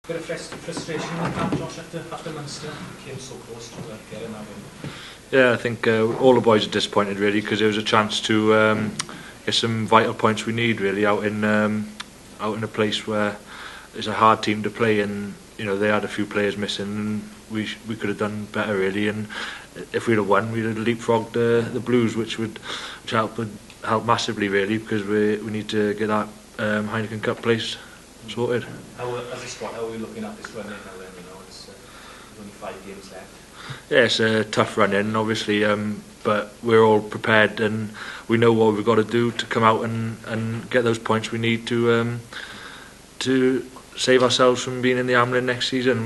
Bit of frustration in the camp, Josh, after Munster came so close to getting that win. Yeah, I think all the boys are disappointed really, because there was a chance to get some vital points we need really out in a place where it's a hard team to play, and you know they had a few players missing, and we could have done better really. And if we'd have won, we'd have leapfrogged the Blues, which would help massively really, because we need to get that Heineken Cup place sorted. As a squad, how are we looking at this run in now then? You know, it's only 5 games left. Yeah, it's a tough run in, obviously, but we're all prepared and we know what we've got to do to come out and get those points we need to save ourselves from being in the Amlin next season.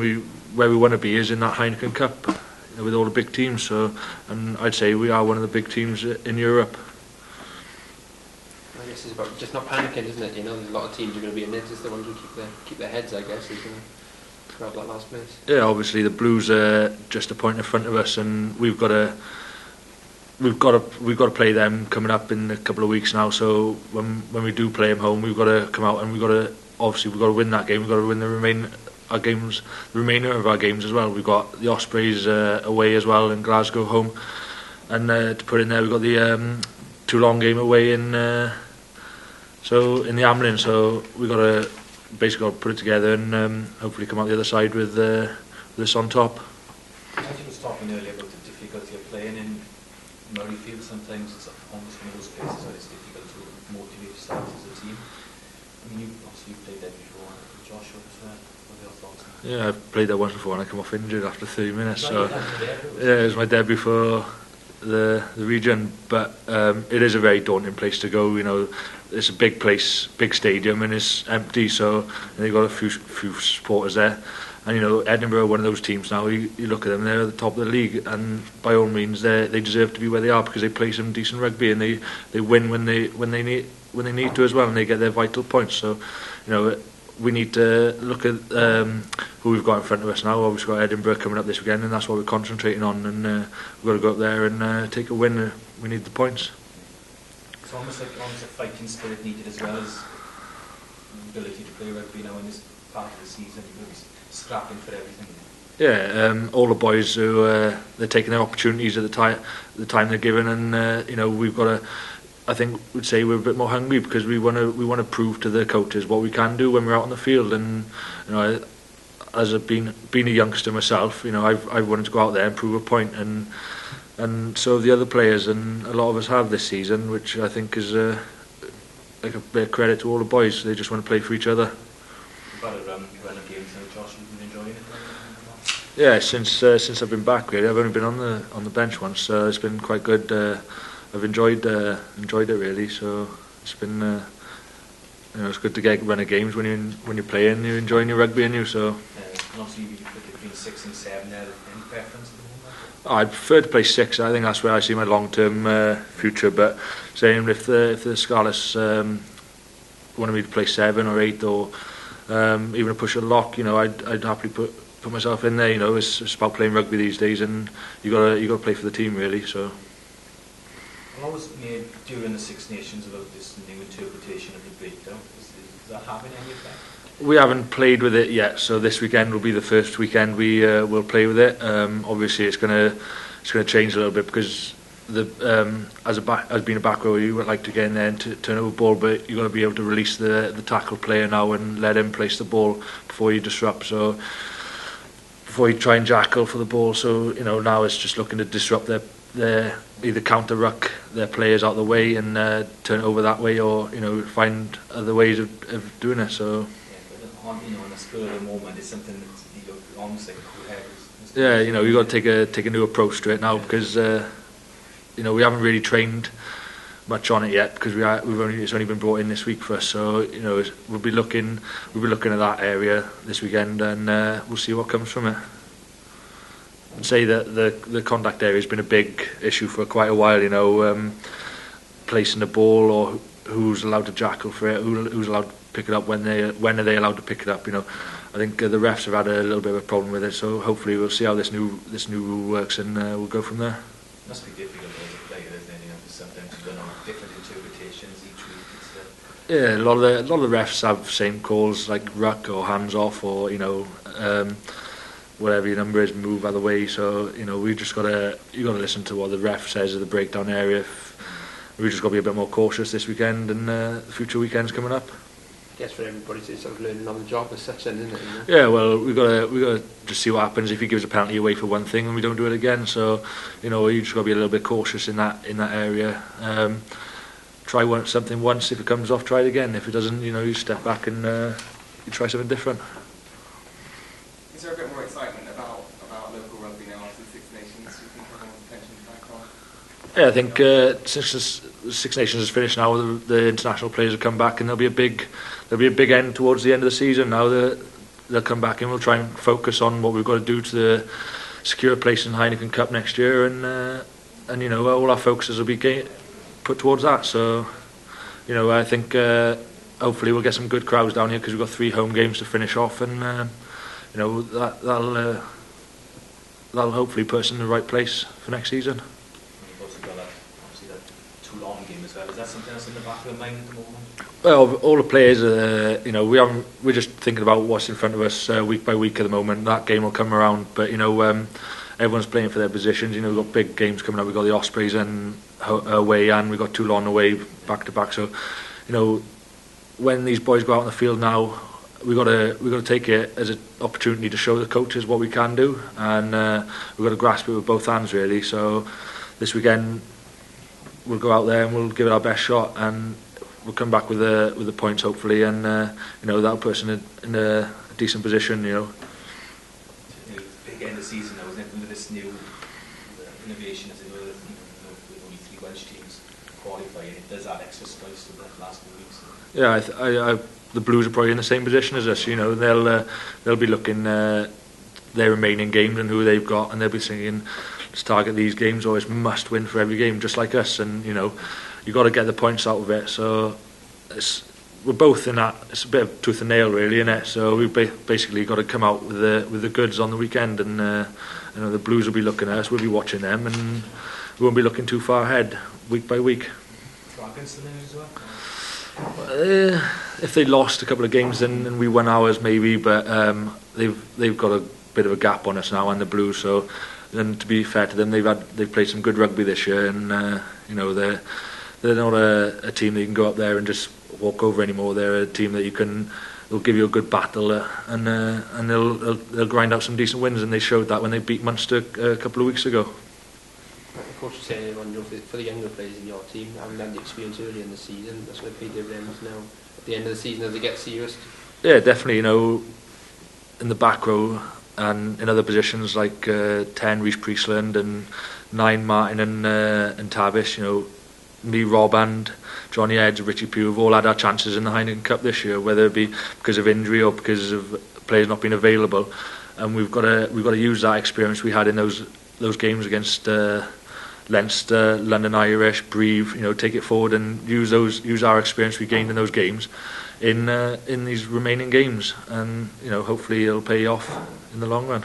Where we want to be is in that Heineken Cup, you know, with all the big teams. So, and I'd say we are one of the big teams in Europe. I guess it's about just not panicking, isn't it? You know, there's a lot of teams who are going to be in it. It's the ones who keep their heads, I guess, is going to grab that last place. Yeah, obviously the Blues are just a point in front of us, and we've got to play them coming up in a couple of weeks now. So when we do play them home, we've got to come out and we've got to win that game. We've got to win the remainder of our games as well. We've got the Ospreys away as well in Glasgow home, and to put in there we've got the Toulon game away in the Amlin. So we've got to basically put it together and hopefully come out the other side with this on top. As you was talking earlier about the difficulty of playing in Murrayfield, sometimes it's almost one of those places where it's difficult to motivate yourself as a team. I mean, you've played there before, Joshua, what are your thoughts on that? Yeah, I've played there once before and I come off injured after 30 minutes. So yeah, it was my debut for the region, but it is a very daunting place to go. You know, it's a big place, big stadium, and it's empty. So they've got a few supporters there, and you know Edingbrough are one of those teams now. You look at them; they're at the top of the league, and by all means, they deserve to be where they are because they play some decent rugby and they win when they need to as well, and they get their vital points. So, you know, we need to look at who we've got in front of us now. Obviously, we've got Edinburgh coming up this weekend, and that's what we're concentrating on. And we've got to go up there and take a win. We need the points. It's almost a fighting spirit needed as well as the ability to play rugby now in this part of the season. You're going to be scrapping for everything. Yeah, all the boys who they're taking their opportunities at the time they're given, and you know we've got to. I think we'd say we're a bit more hungry because we want to prove to the coaches what we can do when we're out on the field. And you know, as I've been a youngster myself, you know, I've wanted to go out there and prove a point, and so the other players, and a lot of us have this season, which I think is like a bit of credit to all the boys. They just want to play for each other. You've had a run of games now, Josh. You've been enjoying it? Yeah, since I've been back really, I've only been on the bench once, so it's been quite good. I've enjoyed it really. So it's been you know, it's good to get a run of games when you're playing, you're enjoying your rugby, and so. And obviously you put between 6 and 7 there. Any preference at the moment? I'd prefer to play 6. I think that's where I see my long-term future. But saying if the Scarlets wanted me to play 7 or 8 or even a push a lock, you know, I'd happily put myself in there. You know, it's about playing rugby these days, and you gotta play for the team really. So. What was made during the Six Nations about this new interpretation of the breakdown? Is that having any effect? We haven't played with it yet, so this weekend will be the first weekend we will play with it. Obviously, it's going to change a little bit because as being a back row, you would like to get in there and turn over the ball, but you've got to be able to release the tackle player now and let him place the ball before you disrupt. So before you try and jackal for the ball, so you know now it's just looking to disrupt their either counter ruck their players out of the way and turn it over that way, or you know find other ways of doing it. So yeah, but you know, in a spur of the moment, it's something that you almost like cool head. Yeah, you know, you got to take a new approach to it now because you know we haven't really trained much on it yet because it's only been brought in this week for us. So you know we'll be looking at that area this weekend, and we'll see what comes from it. And say that the contact area has been a big issue for quite a while. You know, placing the ball or who's allowed to jackal for it, who's allowed to pick it up, when are they allowed to pick it up? You know, I think the refs have had a little bit of a problem with it. So hopefully we'll see how this new rule works, and we'll go from there. It must be difficult as a player isn't it? You know, sometimes you know different interpretations each week. Yeah, a lot of the refs have same calls like ruck or hands off or whatever your number is, move other way. So we just you gotta listen to what the ref says of the breakdown area. We just got to be a bit more cautious this weekend and the future weekends coming up. I guess for everybody to sort of learning on the job as such, then, isn't it? Yeah, well, we got to just see what happens if he gives a penalty away for one thing and we don't do it again. So you just got to be a little bit cautious in that area. Try something once. If it comes off, try it again. If it doesn't, you step back and you try something different. Is there a bit more excitement about local rugby now after the Six Nations? Do you think everyone's attention's back on? Yeah, I think since the Six Nations is finished now, the international players have come back, and there'll be a big end towards the end of the season. Now they'll come back and we'll try and focus on what we've got to do to secure a place in Heineken Cup next year, and all our focuses will be put towards that. So I think hopefully we'll get some good crowds down here because we've got 3 home games to finish off, and that'll hopefully put us in the right place for next season. You've also got obviously that Toulon game as well. Is that something that's in the back of the mind at the moment? Well, all the players, we're just thinking about what's in front of us week by week at the moment. That game will come around, but everyone's playing for their positions. We've got big games coming up. We've got the Ospreys away, and we've got Toulon away back to back. So, when these boys go out on the field now, we've got to take it as an opportunity to show the coaches what we can do, and we've got to grasp it with both hands, really. So this weekend we'll go out there and we'll give it our best shot, and we'll come back with the points hopefully, and that'll put us in a decent position. Big end of season now, isn't it? With this new innovation, as it were, with only 3 Welsh teams qualifying, it does add extra spice to the last few weeks. Yeah, the Blues are probably in the same position as us. They'll be looking their remaining games and who they've got, and they'll be thinking, let's target these games, or it's must win for every game, just like us. And you've got to get the points out of it. So we're both in that. It's a bit of tooth and nail, really, isn't it? So we've basically got to come out with the goods on the weekend, and the Blues will be looking at us. We'll be watching them, and we won't be looking too far ahead week by week. Dragons to as well? If they lost a couple of games and we won ours, maybe, but they've got a bit of a gap on us now, and the Blues. So, then to be fair to them, they've played some good rugby this year, and they're not a team that you can go up there and just walk over anymore. They're a team that they'll give you a good battle, and they'll grind out some decent wins, and they showed that when they beat Munster a couple of weeks ago. Of course, you're saying for the younger players in your team, having had the experience early in the season, that's going to pay dividends now at the end of the season as they get serious. Yeah, definitely. In the back row and in other positions like 10 Rhys Priestland and 9 Martin and Tavish, me, Rob and Johnny Edge, Richie Pugh have all had our chances in the Heineken Cup this year, whether it be because of injury or because of players not being available, and we've got to use that experience we had in those games against Leinster, London Irish, Brive, take it forward and use our experience we gained in those games in these remaining games, and hopefully it'll pay off in the long run.